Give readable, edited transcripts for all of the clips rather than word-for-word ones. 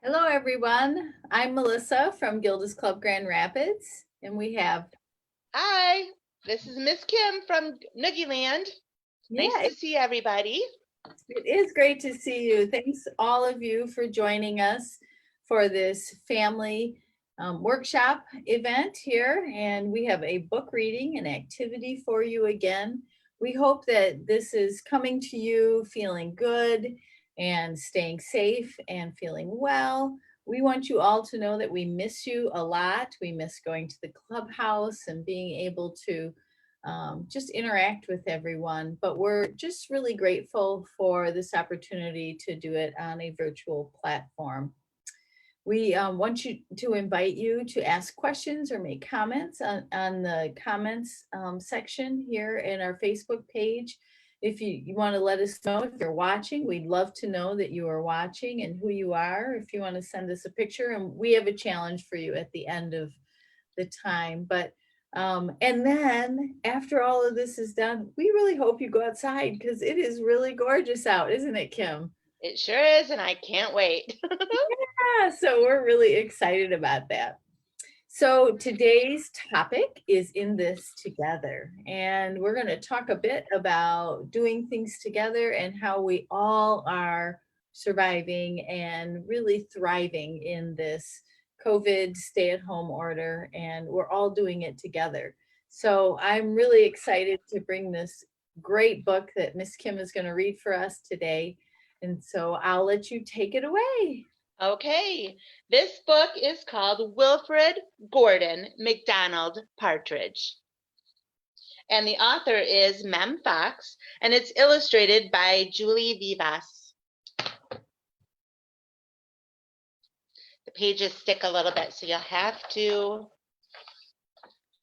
Hello, everyone. I'm Melissa from Gilda's Club Grand Rapids, and we have, Hi, this is Miss Kim from Noogie Land. yeah, Nice to see everybody. it is great to see you. Thanks, all of you, for joining us for this family workshop event here. And we have a book reading and activity for you again. We hope that this is coming to you feeling good and staying safe and feeling well. We want you all to know that we miss you a lot. We miss going to the clubhouse and being able to just interact with everyone. But we're just really grateful for this opportunity to do it on a virtual platform. We want you to invite you to ask questions or make comments on the comments section here in our Facebook page. If you want to let us know if you're watching, we'd love to know that you are watching and who you are. If you want to send us a picture, and we have a challenge for you at the end of the time. But and then after all of this is done, we really hope you go outside because it is really gorgeous out, isn't it, Kim? It sure is, and I can't wait. Yeah, so we're really excited about that. So today's topic is In This Together, and we're going to talk a bit about doing things together and how we all are surviving and really thriving in this COVID stay-at-home order, and we're all doing it together. So I'm really excited to bring this great book that Miss Kim is going to read for us today. And so I'll let you take it away. Okay, this book is called Wilfrid Gordon McDonald Partridge. And the author is Mem Fox, and it's illustrated by Julie Vivas. The pages stick a little bit, so you'll have to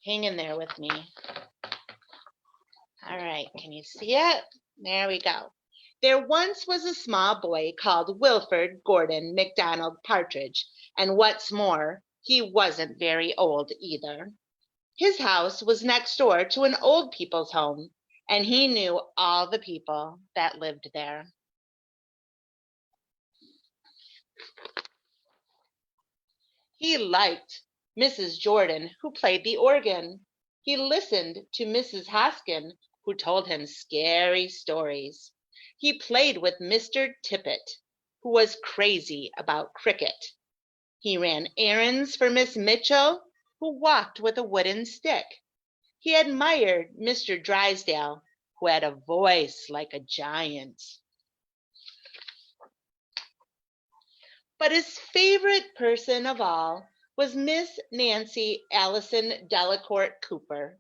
hang in there with me. All right, can you see it? There we go. There once was a small boy called Wilfrid Gordon McDonald Partridge, and what's more, he wasn't very old either. His house was next door to an old people's home, and he knew all the people that lived there. He liked Mrs. Jordan, who played the organ. He listened to Mrs. Hoskin, who told him scary stories. He played with Mr. Tippet, who was crazy about cricket. He ran errands for Miss Mitchell, who walked with a wooden stick. He admired Mr. Drysdale, who had a voice like a giant. But his favorite person of all was Miss Nancy Allison Delacourt Cooper,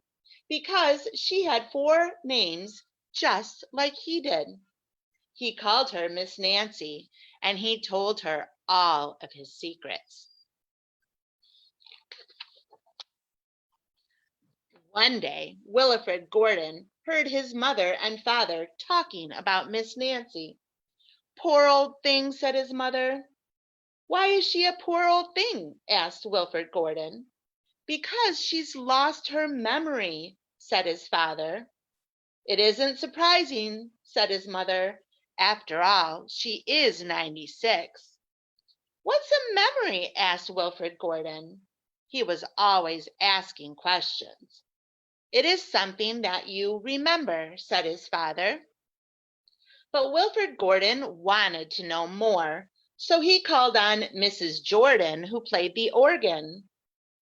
because she had 4 names just like he did. He called her Miss Nancy, and he told her all of his secrets. One day, Wilfrid Gordon heard his mother and father talking about Miss Nancy. Poor old thing, said his mother. Why is she a poor old thing? Asked Wilfrid Gordon. Because she's lost her memory, said his father. It isn't surprising, said his mother. After all, she is 96. What's a memory? Asked Wilfrid Gordon. He was always asking questions. It is something that you remember, said his father. But Wilfrid Gordon wanted to know more, so he called on Mrs. Jordan, who played the organ.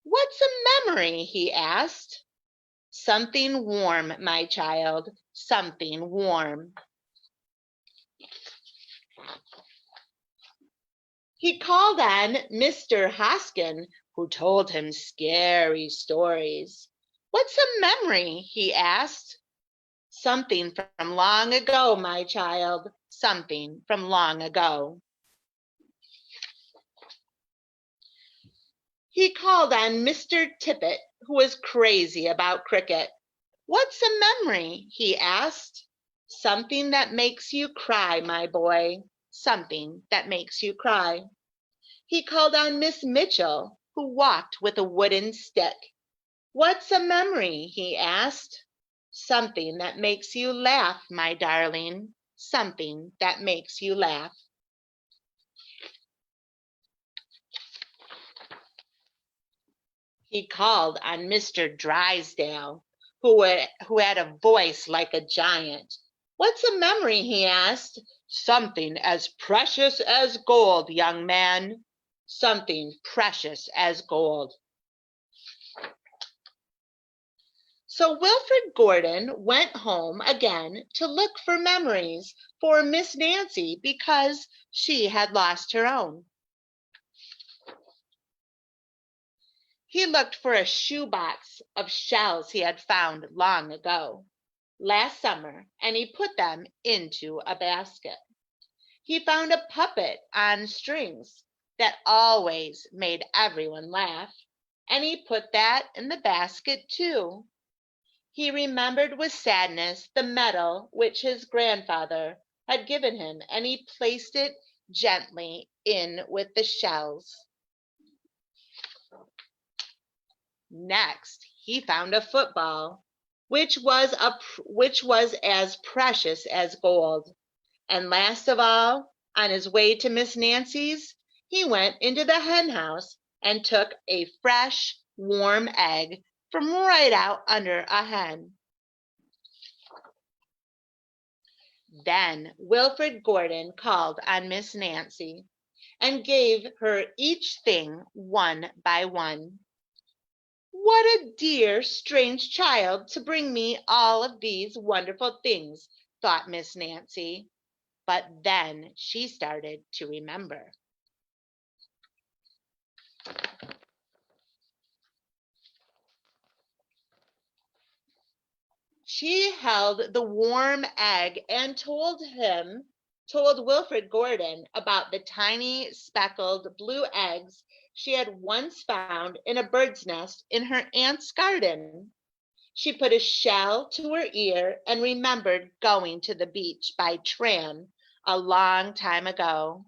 What's a memory? He asked. Something warm, my child, something warm. He called on Mr. Hoskin, who told him scary stories. What's a memory? He asked. Something from long ago, my child, something from long ago. He called on Mr. Tippet, who was crazy about cricket. What's a memory? He asked. Something that makes you cry, my boy, something that makes you cry. He called on Miss Mitchell, who walked with a wooden stick. What's a memory? He asked. Something that makes you laugh, my darling, something that makes you laugh. He called on Mr. Drysdale, who had a voice like a giant. "What's a memory?" he asked. "Something as precious as gold, young man. Something precious as gold." So Wilfrid Gordon went home again to look for memories for Miss Nancy because she had lost her own. He looked for a shoebox of shells he had found long ago, last summer, and he put them into a basket. He found a puppet on strings that always made everyone laugh, and he put that in the basket too. He remembered with sadness the medal which his grandfather had given him, and he placed it gently in with the shells. Next, he found a football, which was as precious as gold. And last of all, on his way to Miss Nancy's, he went into the hen house and took a fresh, warm egg from right out under a hen. Then Wilfrid Gordon called on Miss Nancy and gave her each thing one by one. "What a dear, strange child to bring me all of these wonderful things," thought Miss Nancy. But then she started to remember. She held the warm egg and told Wilfrid Gordon about the tiny speckled blue eggs she had once found in a bird's nest in her aunt's garden. She put a shell to her ear and remembered going to the beach by tram a long time ago,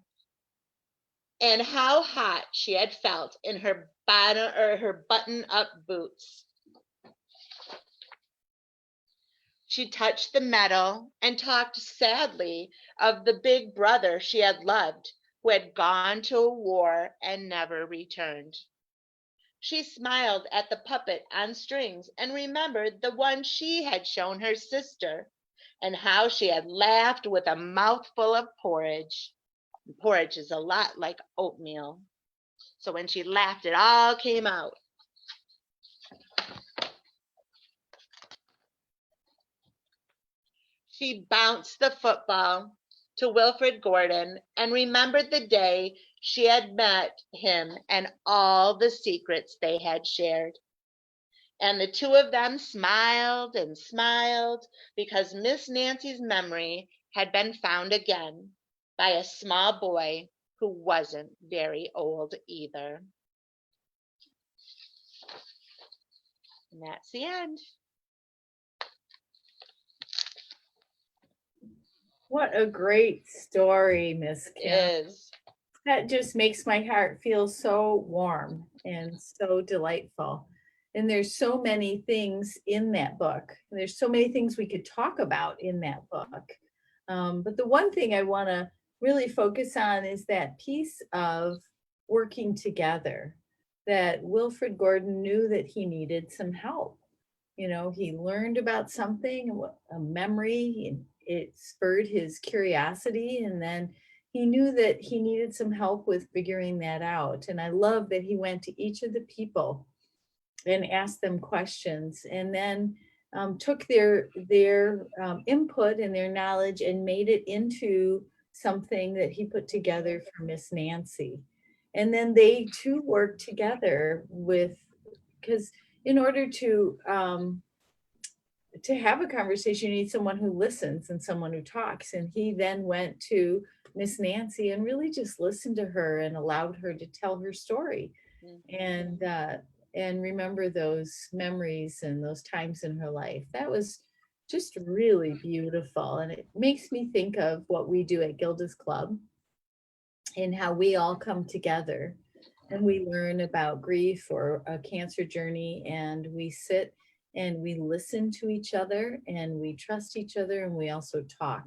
and how hot she had felt in her button-up boots. She touched the medal and talked sadly of the big brother she had loved, who had gone to a war and never returned. She smiled at the puppet on strings and remembered the one she had shown her sister, and how she had laughed with a mouthful of porridge. Porridge is a lot like oatmeal. So when she laughed, it all came out. She bounced the football to Wilfrid Gordon and remembered the day she had met him and all the secrets they had shared. And the two of them smiled and smiled because Miss Nancy's memory had been found again by a small boy who wasn't very old either. And that's the end. What a great story, Miss Kim. It is. That just makes my heart feel so warm and so delightful. And there's so many things in that book. There's so many things we could talk about in that book. But the one thing I want to really focus on is that piece of working together, that Wilfrid Gordon knew that he needed some help. You know, he learned about something, a memory, and it spurred his curiosity, and then he knew that he needed some help with figuring that out. And I love that he went to each of the people and asked them questions, and then took their input and their knowledge and made it into something that he put together for Miss Nancy. And then they too worked together because in order to have a conversation, you need someone who listens and someone who talks. And he then went to Miss Nancy and really just listened to her and allowed her to tell her story. And remember those memories and those times in her life. That was just really beautiful. And it makes me think of what we do at Gilda's Club and how we all come together and we learn about grief or a cancer journey, and we sit and we listen to each other and we trust each other, and we also talk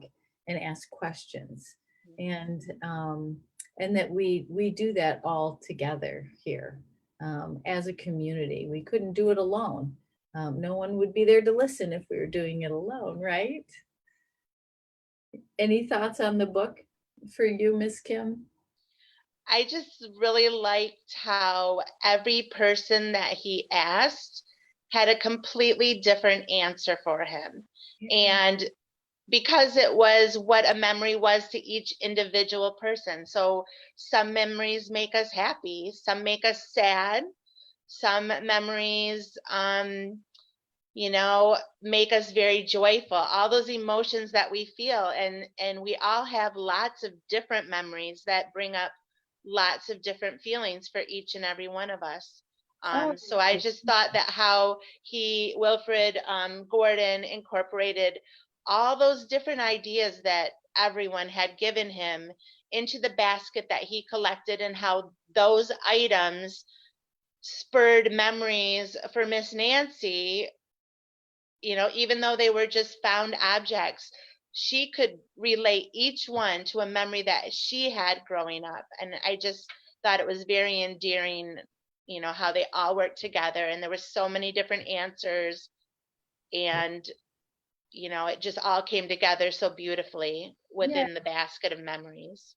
and ask questions. And that we do that all together here. as a community. We couldn't do it alone. No one would be there to listen if we were doing it alone, right? Any thoughts on the book for you, Miss Kim? I just really liked how every person that he asked had a completely different answer for him. And because it was what a memory was to each individual person. So some memories make us happy, some make us sad, some memories make us very joyful, all those emotions that we feel, and we all have lots of different memories that bring up lots of different feelings for each and every one of us. Oh, So I just thought that how Wilfrid Gordon incorporated all those different ideas that everyone had given him into the basket that he collected, and how those items spurred memories for Miss Nancy. Even though they were just found objects, she could relate each one to a memory that she had growing up. And I just thought it was very endearing, how they all worked together, and there were so many different answers, and it just all came together so beautifully yeah. within the basket of memories.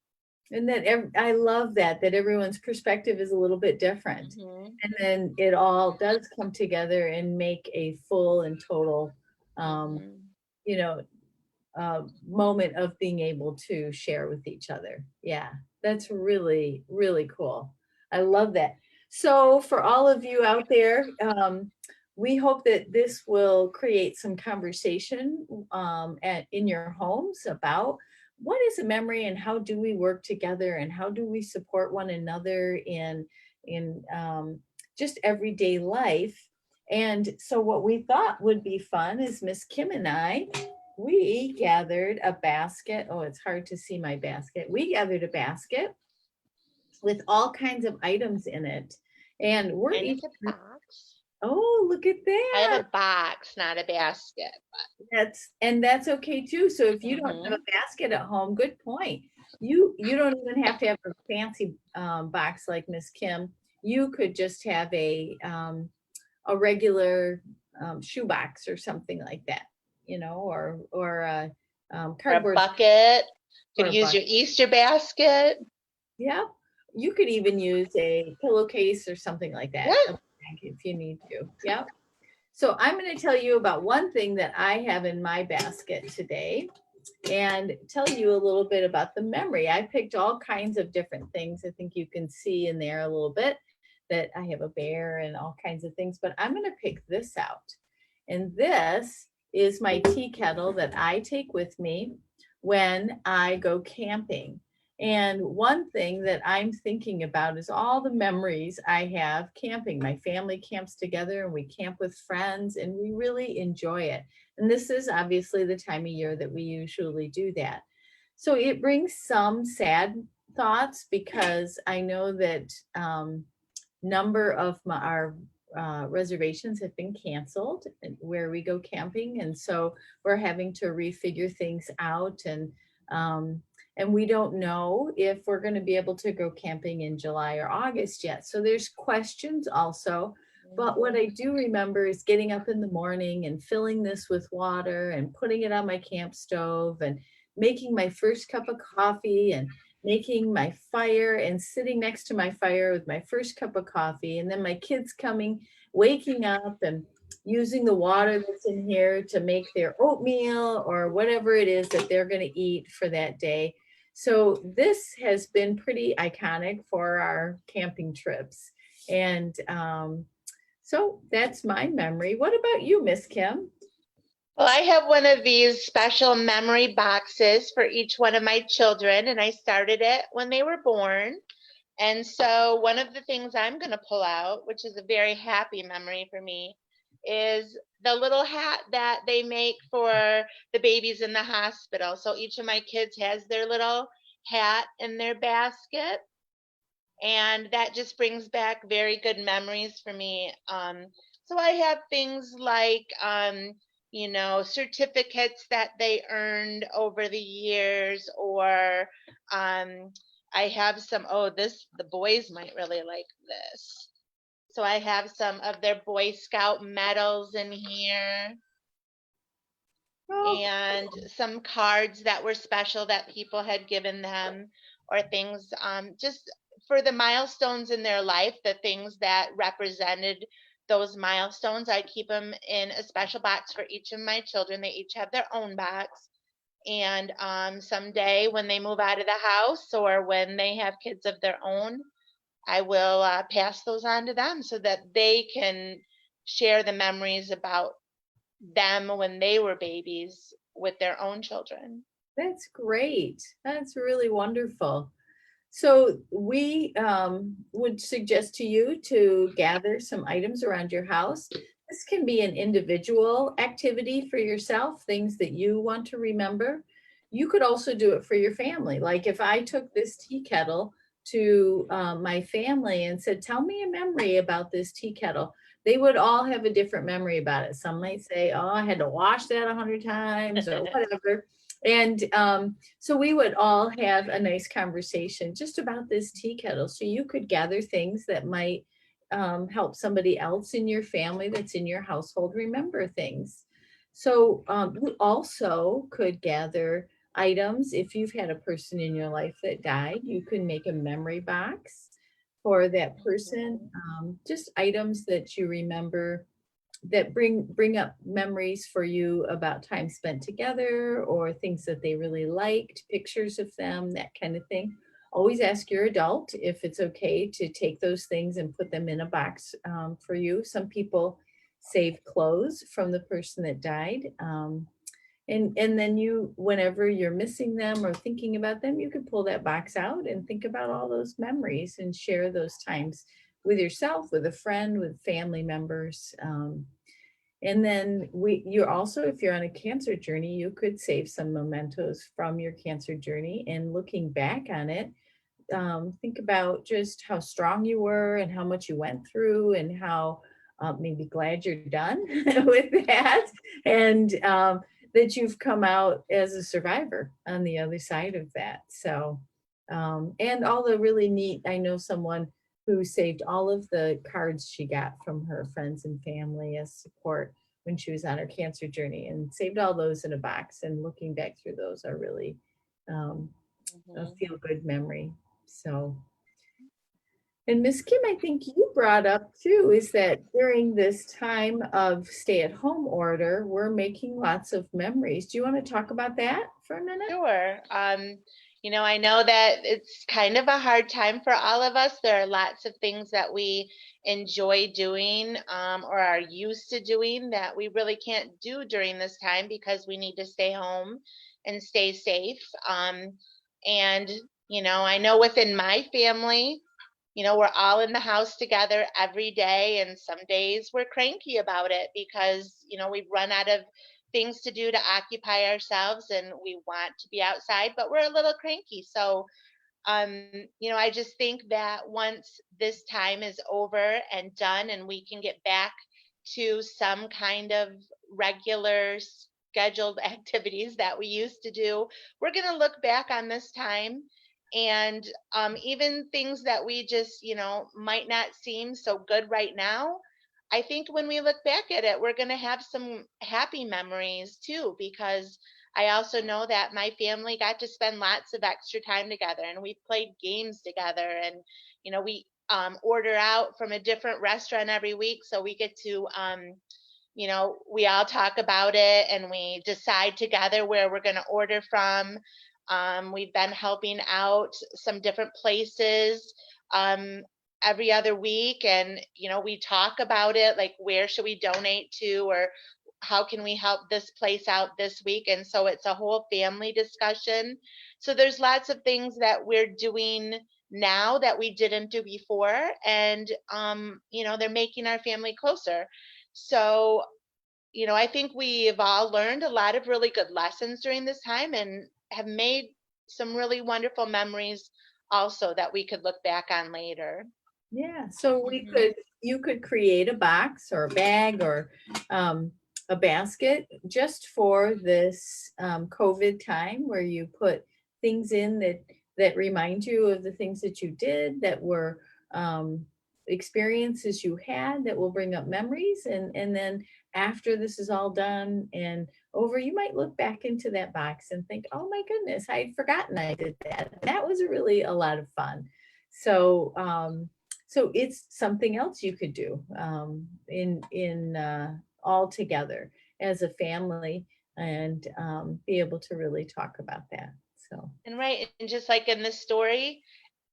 And I love that everyone's perspective is a little bit different. Mm-hmm. And then it all does come together and make a full and total, Mm-hmm. you know, moment of being able to share with each other. Yeah, that's really, really cool. I love that. So, for all of you out there, we hope that this will create some conversation in your homes about what is a memory and how do we work together and how do we support one another in just everyday life. And so, what we thought would be fun is Miss Kim and I, we gathered a basket. Oh, it's hard to see my basket. We gathered a basket with all kinds of items in it. And we're And each, it's a box. oh, look at I have that. a box, not a basket. That's okay too. So if you don't have Mm-hmm. a basket at home, good point. You don't even have to have a fancy box like Miss Kim. You could just have a regular shoe box or something like that, or a Or a cardboard bucket. or Could a use bucket. your Easter basket. Yeah. You could even use a pillowcase or something like Yeah. that, a bag if you need to. Yeah. So I'm going to tell you about one thing that I have in my basket today and tell you a little bit about the memory. I picked all kinds of different things. I think you can see in there a little bit that I have a bear and all kinds of things, but I'm going to pick this out. And this is my tea kettle that I take with me when I go camping. And one thing that I'm thinking about is all the memories I have camping. My family camps together and we camp with friends and we really enjoy it. And this is obviously the time of year that we usually do that. So it brings some sad thoughts because I know that number of our reservations have been canceled where we go camping, and so we're having to refigure things out, and we don't know if we're going to be able to go camping in July or August yet. So there's questions also. But what I do remember is getting up in the morning and filling this with water and putting it on my camp stove and making my first cup of coffee and making my fire and sitting next to my fire with my first cup of coffee. And then my kids coming, waking up and using the water that's in here to make their oatmeal or whatever it is that they're going to eat for that day. So this has been pretty iconic for our camping trips. And so that's my memory. What about you, Miss Kim? Well, I have one of these special memory boxes for each one of my children, and I started it when they were born. And so one of the things I'm going to pull out, which is a very happy memory for me, is the little hat that they make for the babies in the hospital. So each of my kids has their little hat in their basket. And that just brings back very good memories for me. So I have things like, certificates that they earned over the years, or I have some, the boys might really like this. So I have some of their Boy Scout medals in here Oh, and some cards that were special that people had given them, or things just for the milestones in their life, the things that represented those milestones. I keep them in a special box for each of my children. They each have their own box. And someday when they move out of the house or when they have kids of their own, I will pass those on to them so that they can share the memories about them when they were babies with their own children. that's great. That's really wonderful. So we would suggest to you to gather some items around your house. This can be an individual activity for yourself, things that you want to remember. You could also do it for your family. Like if I took this tea kettle to my family and said, tell me a memory about this tea kettle, they would all have a different memory about it. Some might say, oh, I had to wash that 100 times or whatever. And so we would all have a nice conversation just about this tea kettle. So you could gather things that might help somebody else in your family that's in your household remember things. So you also could gather items. If you've had a person in your life that died, you can make a memory box for that person. Mhm. Just items that you remember that bring up memories for you about time spent together or things that they really liked, pictures of them, that kind of thing. Always ask your adult if it's okay to take those things and put them in a box for you. Some people save clothes from the person that died. And then you, whenever you're missing them or thinking about them, you can pull that box out and think about all those memories and share those times with yourself, with a friend, with family members. And then you're also, if you're on a cancer journey, you could save some mementos from your cancer journey. And looking back on it, think about just how strong you were and how much you went through and how maybe glad you're done with that. And that you've come out as a survivor on the other side of that. So, and all the really neat, I know someone who saved all of the cards she got from her friends and family as support when she was on her cancer journey and saved all those in a box. And looking back through those are really um, a Mhm. feel good memory. So, and Miss Kim, I think you brought up too, is that during this time of stay at home order, we're making lots of memories. Do you want to talk about that for a minute? Sure. I know that it's kind of a hard time for all of us. There are lots of things that we enjoy doing, or are used to doing that we really can't do during this time because we need to stay home and stay safe. And, I know within my family, we're all in the house together every day, and some days we're cranky about it because, we've run out of things to do to occupy ourselves and we want to be outside, but we're a little cranky. So, I just think that once this time is over and done and we can get back to some kind of regular scheduled activities that we used to do, we're going to look back on this time, and even things that we just, might not seem so good right now. I think when we look back at it, we're going to have some happy memories too, because I also know that my family got to spend lots of extra time together, and we played games together, and we order out from a different restaurant every week, so we get to we all talk about it and we decide together where we're going to order from. We've been helping out some different places um, every other week, and we talk about it, like where should we donate to, or how can we help this place out this week. And so it's a whole family discussion. So there's lots of things that we're doing now that we didn't do before, and they're making our family closer. So I think we've all learned a lot of really good lessons during this time and have made some really wonderful memories also that we could look back on later. Yeah, so Hmm. you could create a box or a bag or a basket just for this COVID time where you put things in that remind you of the things that you did that were um, experiences you had that will bring up memories. And then after this is all done and over, you might look back into that box and think, oh my goodness, I'd forgotten I did that. That was really a lot of fun. So, so it's something else you could do in all together as a family, and be able to really talk about that. So And right, and just like in this story,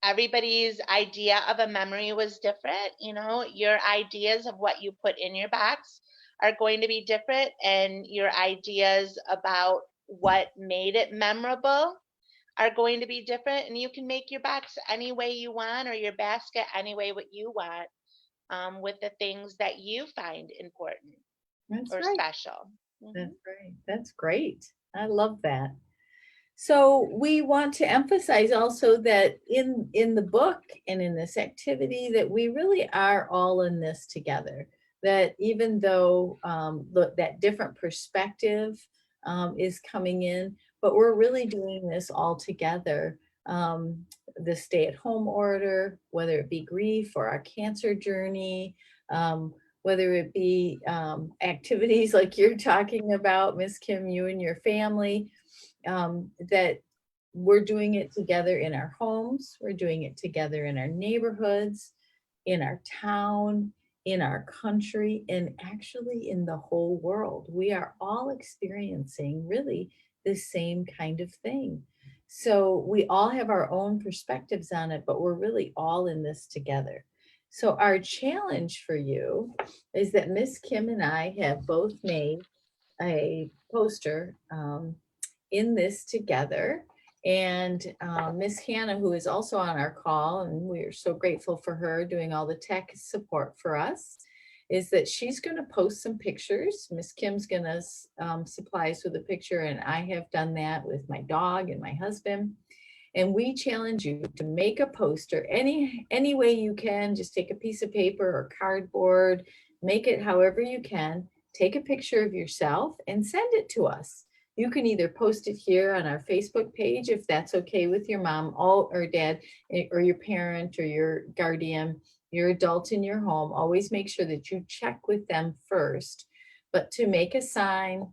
everybody's idea of a memory was different. Your ideas of what you put in your box are going to be different, and your ideas about what made it memorable are going to be different. And you can make your box any way you want, or your basket any way what you want, with the things that you find important that's or right. special. Mhm. That's right. That's great. I love that. So we want to emphasize also that in the book and in this activity that we really are all in this together. That even though that different perspective is coming in, but we're really doing this all together. The stay-at-home order, whether it be grief or our cancer journey, whether it be activities like you're talking about, Miss Kim, you and your family, that we're doing it together in our homes, we're doing it together in our neighborhoods, in our town, in our country, and actually in the whole world. We are all experiencing really the same kind of thing. So we all have our own perspectives on it, but we're really all in this together. So our challenge for you is that Miss Kim and I have both made a poster in this together. And Miss Hannah, who is also on our call, and we are so grateful for her doing all the tech support for us, is that she's going to post some pictures. Miss Kim's going to supply us with a picture, and I have done that with my dog and my husband. And we challenge you to make a poster any way you can. Just take a piece of paper or cardboard, make it however you can. Take a picture of yourself and send it to us. You can either post it here on our Facebook page if that's okay with your mom or dad or your parent or your guardian, your adult in your home. Always make sure that you check with them first. But to make a sign,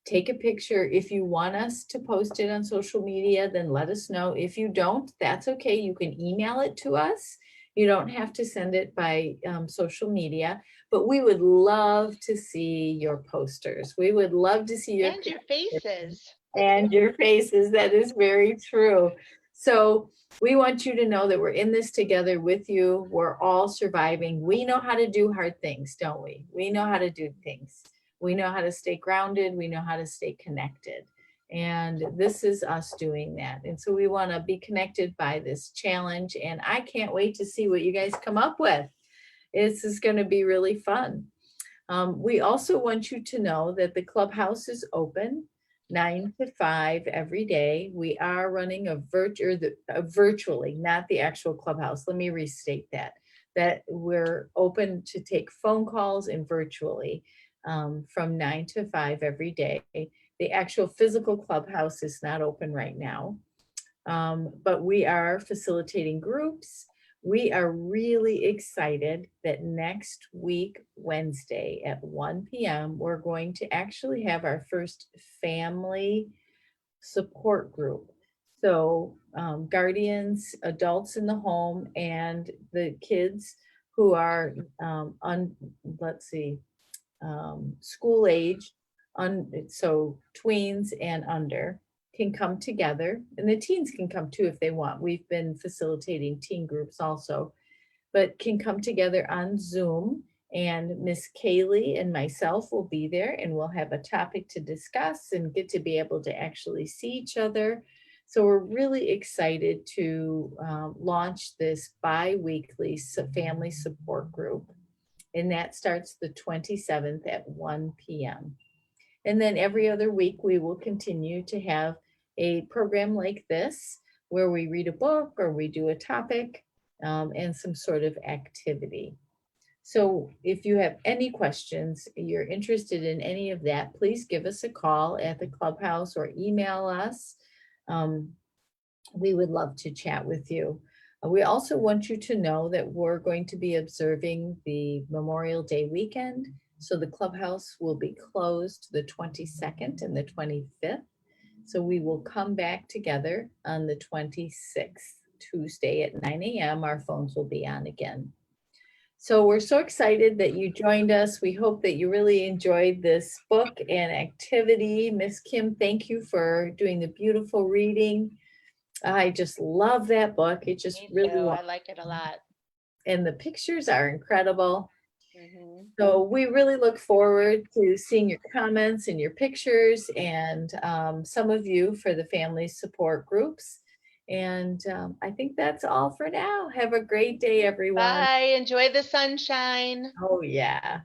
take a picture. If you want us to post it on social media, then let us know. If you don't, that's okay. You can email it to us. You don't have to send it by social media, but we would love to see your posters. We would love to see your And your faces. and your faces. That is very true. So we want you to know that we're in this together with you. We're all surviving. We know how to do hard things, don't we? We know how to do things. We know how to stay grounded. We know how to stay connected. And this is us doing that. And so we want to be connected by this challenge. And I can't wait to see what you guys come up with. This is going to be really fun. We also want you to know that the clubhouse is open 9 to 5 every day. We are running virtually, not the actual clubhouse. Let me restate that we're open to take phone calls and virtually from 9 to 5 every day. The actual physical clubhouse is not open right now, but we are facilitating groups. We are really excited that next week, Wednesday at 1 p.m., we're going to actually have our first family support group. So guardians, adults in the home, and the kids who are school age, so tweens and under, can come together, and the teens can come too if they want. We've been facilitating teen groups also, but can come together on Zoom. And Miss Kaylee and myself will be there, and we'll have a topic to discuss and get to be able to actually see each other. So we're really excited to launch this bi-weekly family support group. And that starts the 27th at 1 p.m. And then every other week, we will continue to have a program like this where we read a book or we do a topic and some sort of activity. So if you have any questions, you're interested in any of that, please give us a call at the clubhouse or email us. We would love to chat with you. We also want you to know that we're going to be observing the Memorial Day weekend. So the clubhouse will be closed the 22nd and the 25th. So we will come back together on the 26th, Tuesday at 9 a.m. Our phones will be on again. So we're so excited that you joined us. We hope that you really enjoyed this book and activity. Miss Kim, thank you for doing the beautiful reading. I just love that book. It just Me really too. I like it a lot. and the pictures are incredible. Mhm. So we really look forward to seeing your comments and your pictures and some of you for the family support groups. And I think that's all for now. Have a great day, everyone. Bye. Enjoy the sunshine. Oh, yeah.